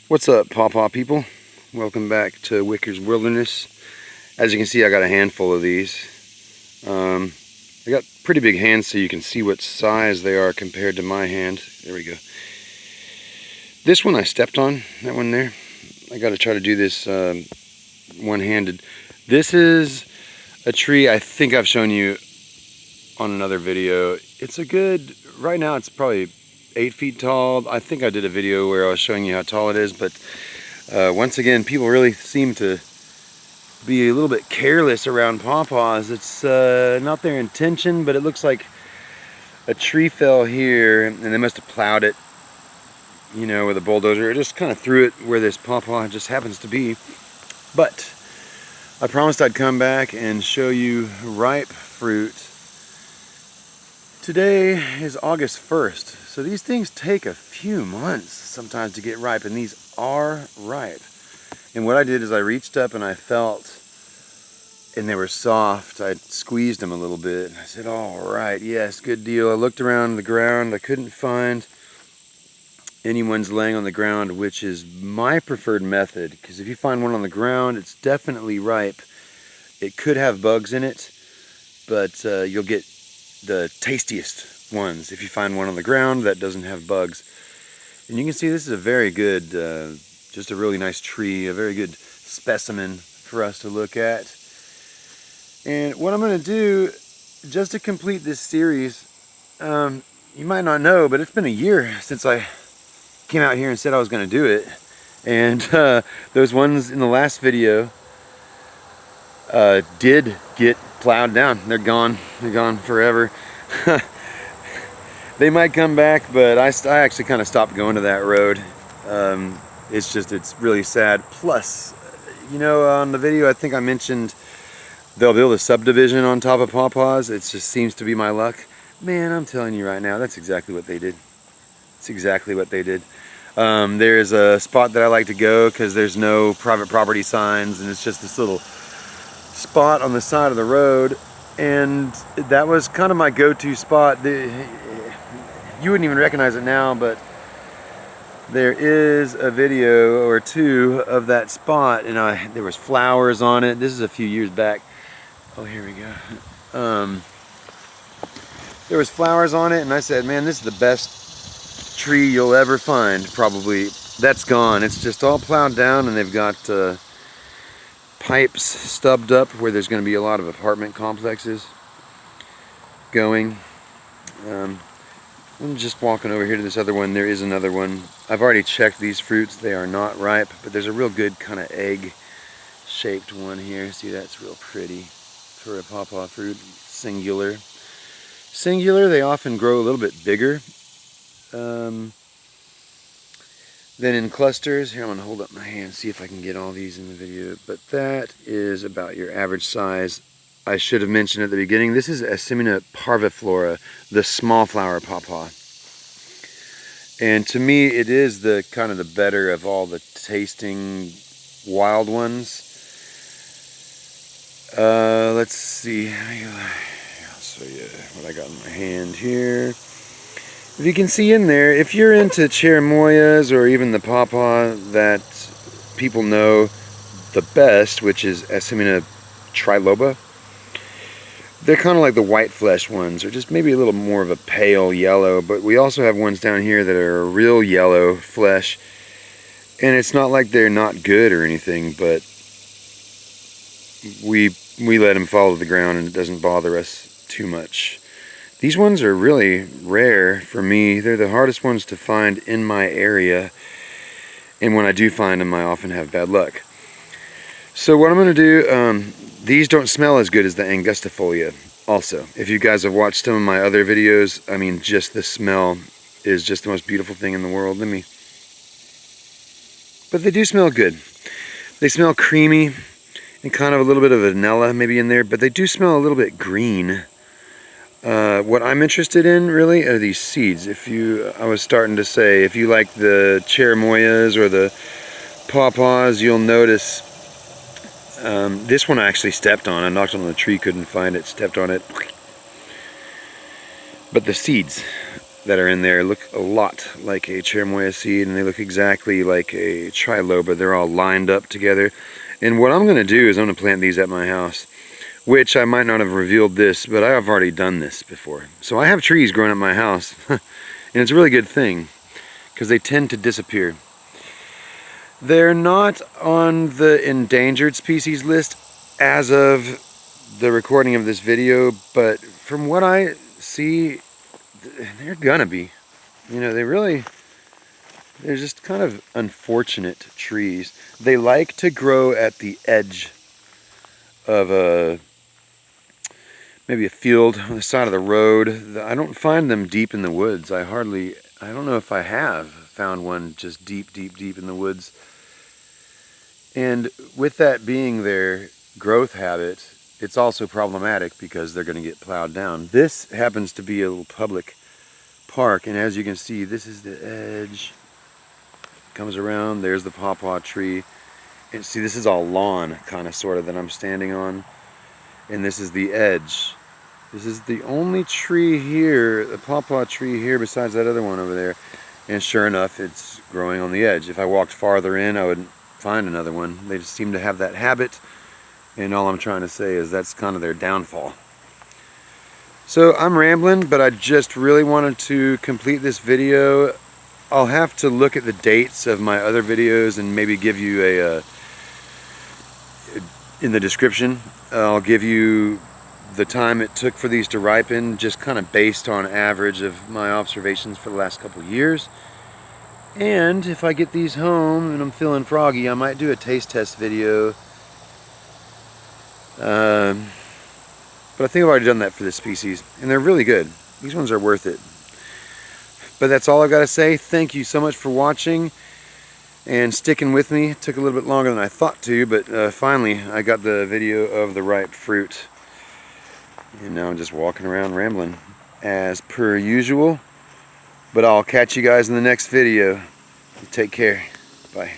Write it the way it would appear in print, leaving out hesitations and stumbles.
What's up, pawpaw people? Welcome back to Wicker's Wilderness. As you can see, I got a handful of these. I got pretty big hands, so you can see what size they are compared to my hand. There we go. This one I stepped on, that one there. I got to try to do this one-handed. This is a tree I think I've shown you on another video. It's a good, right now it's probably 8 feet tall. I think I did a video where I was showing you how tall it is, but once again, people really seem to be a little bit careless around pawpaws. It's not their intention, but it looks like a tree fell here and they must have plowed it, you know, with a bulldozer. It just kind of threw it where this pawpaw just happens to be. But I promised I'd come back and show you ripe fruit. Today is August 1st, so these things take a few months sometimes to get ripe, and these are ripe. And what I did is I reached up and I felt, and they were soft. I squeezed them a little bit, and I said, all right, yes, good deal. I looked around the ground. I couldn't find anyone's laying on the ground, which is my preferred method, because if you find one on the ground, it's definitely ripe. It could have bugs in it, but you'll get the tastiest ones if you find one on the ground that doesn't have bugs. And you can see this is a very good, just a really nice tree, a very good specimen for us to look at. And what I'm going to do, just to complete this series, you might not know, but it's been a year since I came out here and said I was going to do it. And those ones in the last video did get plowed down. They're gone forever. They might come back, but I actually kind of stopped going to that road. It's really sad. Plus, you know, on the video I think I mentioned they'll build a subdivision on top of pawpaws. It just seems to be my luck. Man, I'm telling you right now, that's exactly what they did. It's exactly what they did. There's a spot that I like to go because there's no private property signs, and it's just this little spot on the side of the road, and that was kind of my go-to spot. You wouldn't even recognize it now, but there is a video or two of that spot, and there was flowers on it. This is a few years back. Oh, here we go. There was flowers on it, and I said, man, this is the best tree you'll ever find, probably. That's gone. It's just all plowed down, and they've got pipes stubbed up where there's going to be a lot of apartment complexes going. I'm just walking over here to this other one. There is another one. I've already checked these fruits. They are not ripe, but there's a real good kind of egg-shaped one here. See, that's real pretty for a pawpaw fruit. Singular. They often grow a little bit bigger than in clusters. Here, I'm going to hold up my hand, see if I can get all these in the video. But that is about your average size. I should have mentioned at the beginning, this is Asimina Parviflora, the small flower pawpaw. And to me, it is the kind of the better of all the tasting wild ones. Let's see. I'll show you what I got in my hand here. If you can see in there, if you're into cherimoyas or even the pawpaw that people know the best, which is Asimina triloba, they're kind of like the white flesh ones, or just maybe a little more of a pale yellow. But we also have ones down here that are a real yellow flesh, and it's not like they're not good or anything, but we let them fall to the ground and it doesn't bother us too much. These ones are really rare for me. They're the hardest ones to find in my area, and when I do find them, I often have bad luck. So what I'm going to do, these don't smell as good as the angustifolia also. If you guys have watched some of my other videos, I mean, just the smell is just the most beautiful thing in the world to me. But they do smell good. They smell creamy and kind of a little bit of vanilla maybe in there, but they do smell a little bit green. What I'm interested in really are these seeds. I was starting to say, if you like the cherimoyas or the pawpaws, you'll notice this one I actually stepped on. I knocked on the tree, couldn't find it, stepped on it. But the seeds, that are in there look a lot like a cherimoya seed, and they look exactly like a triloba. They're all lined up together. And what I'm going to do is I'm going to plant these at my house, which I might not have revealed this, but I have already done this before. So I have trees growing at my house, and it's a really good thing because they tend to disappear. They're not on the endangered species list as of the recording of this video, but from what I see, they're gonna be. You know, they're just kind of unfortunate trees. They like to grow at the edge of maybe a field on the side of the road. I don't find them deep in the woods. I don't know if I have found one just deep in the woods. And with that being their growth habit, it's also problematic because they're going to get plowed down. This happens to be a little public park, and as you can see, this is the edge. Comes around, there's the pawpaw tree. And see, this is all lawn, kind of, sort of, that I'm standing on. And this is the edge. This is the only tree here, the pawpaw tree here, besides that other one over there. And sure enough, it's growing on the edge. If I walked farther in, I would find another one. They just seem to have that habit, and all I'm trying to say is that's kind of their downfall. So I'm rambling, but I just really wanted to complete this video. I'll have to look at the dates of my other videos and maybe give you in the description, I'll give you the time it took for these to ripen, just kind of based on average of my observations for the last couple of years. And if I get these home and I'm feeling froggy, I might do a taste test video. But I think I've already done that for this species, and they're really good. These ones are worth it. But that's all I've got to say. Thank you so much for watching and sticking with me. It took a little bit longer than I thought to, but finally I got the video of the ripe fruit. And now I'm just walking around rambling as per usual. But I'll catch you guys in the next video. Take care. Bye.